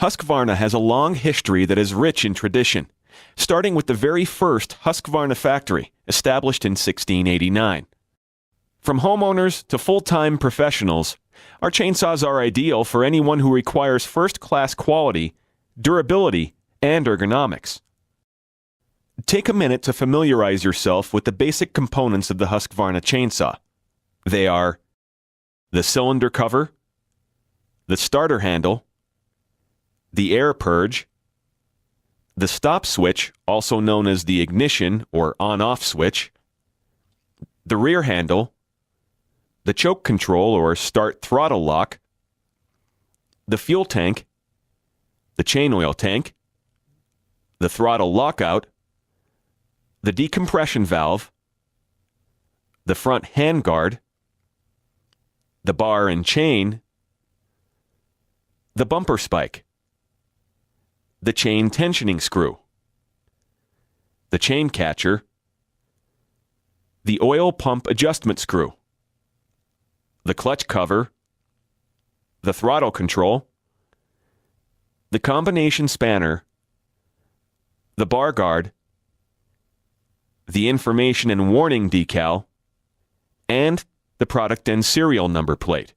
Husqvarna has a long history that is rich in tradition, starting with the very first Husqvarna factory, established in 1689. From homeowners to full-time professionals, our chainsaws are ideal for anyone who requires first-class quality, durability, and ergonomics. Take a minute to familiarize yourself with the basic components of the Husqvarna chainsaw. They are the cylinder cover, the starter handle, the air purge, the stop switch, also known as the ignition or on-off switch, the rear handle, the choke control or start throttle lock, the fuel tank, the chain oil tank, the throttle lockout, the decompression valve, the front handguard, the bar and chain, the bumper spike, the chain tensioning screw, the chain catcher, the oil pump adjustment screw, the clutch cover, the throttle control, the combination spanner, the bar guard, the information and warning decal, and the product and serial number plate.